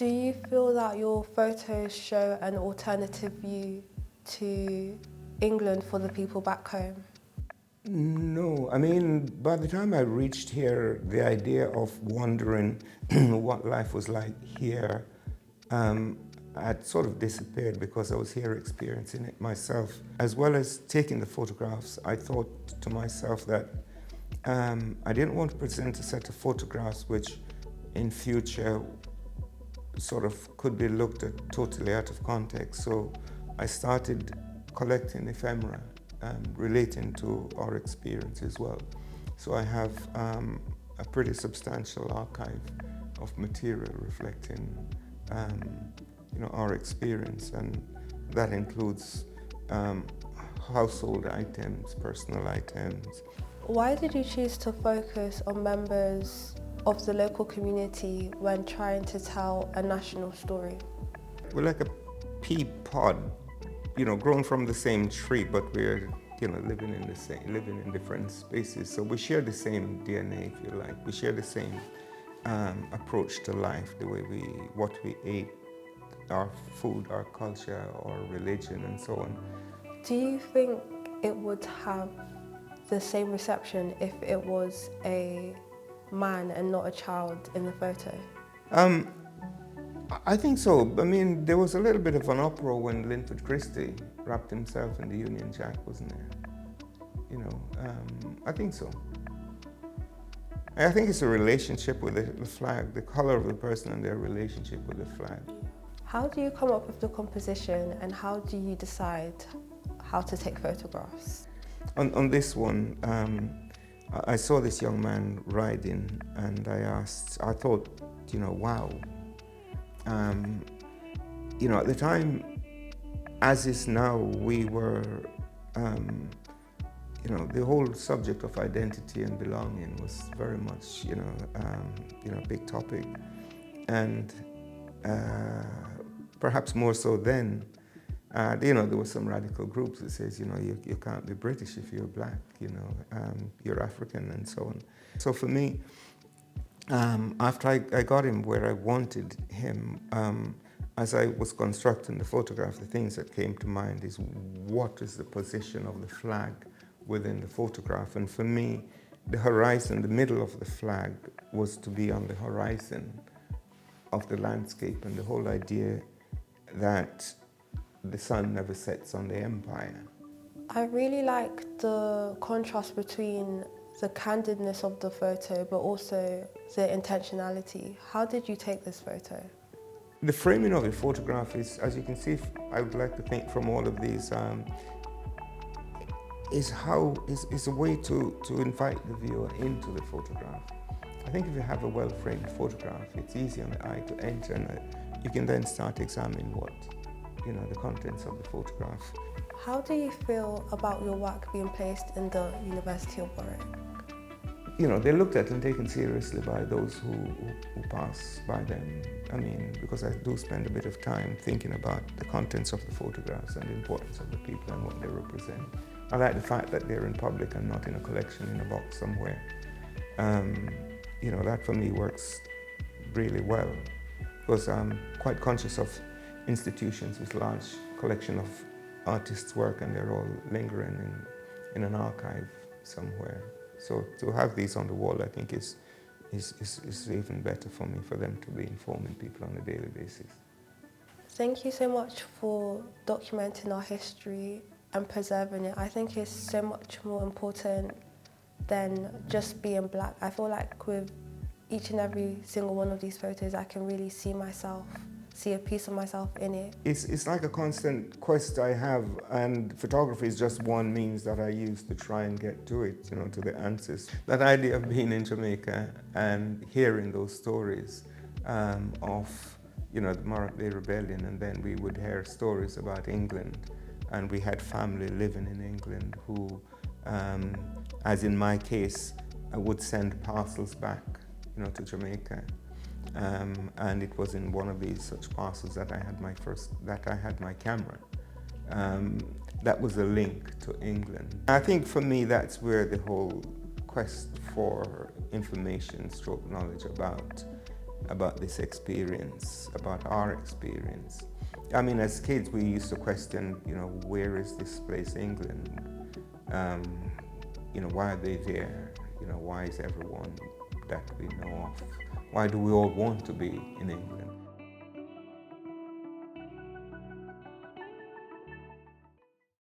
Do you feel that your photos show an alternative view to England for the people back home? No, I mean, by the time I reached here, the idea of wondering what life was like here had sort of disappeared because I was here experiencing it myself. As well as taking the photographs, I thought to myself that I didn't want to present a set of photographs which in future sort of could be looked at totally out of context. So I started collecting ephemera relating to our experience as well. So I have a pretty substantial archive of material reflecting our experience, and that includes household items, personal items. Why did you choose to focus on members of the local community when trying to tell a national story? We're like a pea pod, grown from the same tree, but we're, living in different spaces. So we share the same DNA, if you like. We share the same approach to life, what we ate, our food, our culture, our religion, and so on. Do you think it would have the same reception if it was a man and not a child in the photo? I think so. I mean, there was a little bit of an uproar when Linford Christie wrapped himself in the Union Jack, wasn't there? I think so. I think it's a relationship with the flag, the color of the person and their relationship with the flag. How do you come up with the composition, and how do you decide how to take photographs? On this one, I saw this young man riding, and I thought, wow. At the time, as is now, we were, the whole subject of identity and belonging was very much, a big topic. And perhaps more so then, there were some radical groups that says, you can't be British if you're black, you're African and so on. So for me, after I got him where I wanted him, as I was constructing the photograph, the things that came to mind is what is the position of the flag within the photograph. And for me, the horizon, the middle of the flag, was to be on the horizon of the landscape, and the whole idea that the sun never sets on the empire. I really like the contrast between the candidness of the photo but also the intentionality. How did you take this photo? The framing of the photograph is, as you can see, I would like to think from all of these, is a way to invite the viewer into the photograph. I think if you have a well-framed photograph, it's easy on the eye to enter, and you can then start examining the contents of the photograph. How do you feel about your work being placed in the University of Warwick? They're looked at and taken seriously by those who pass by them. I mean, because I do spend a bit of time thinking about the contents of the photographs and the importance of the people and what they represent. I like the fact that they're in public and not in a collection in a box somewhere. That for me works really well, because I'm quite conscious of institutions with large collection of artists' work, and they're all lingering in an archive somewhere. So to have these on the wall, I think is even better for me, for them to be informing people on a daily basis. Thank you so much for documenting our history and preserving it. I think it's so much more important than just being black. I feel like with each and every single one of these photos, I can really see a piece of myself in it. It's like a constant quest I have, and photography is just one means that I use to try and get to it, to the answers. That idea of being in Jamaica and hearing those stories of, the Morocco Day Rebellion, and then we would hear stories about England, and we had family living in England who, as in my case, would send parcels back, to Jamaica. And it was in one of these such parcels that I had my camera. That was a link to England. I think for me that's where the whole quest for information, knowledge about about this experience, about our experience. I mean, as kids, we used to question, where is this place, England? Why are they there? Why is everyone that we know of? Why do we all want to be in England?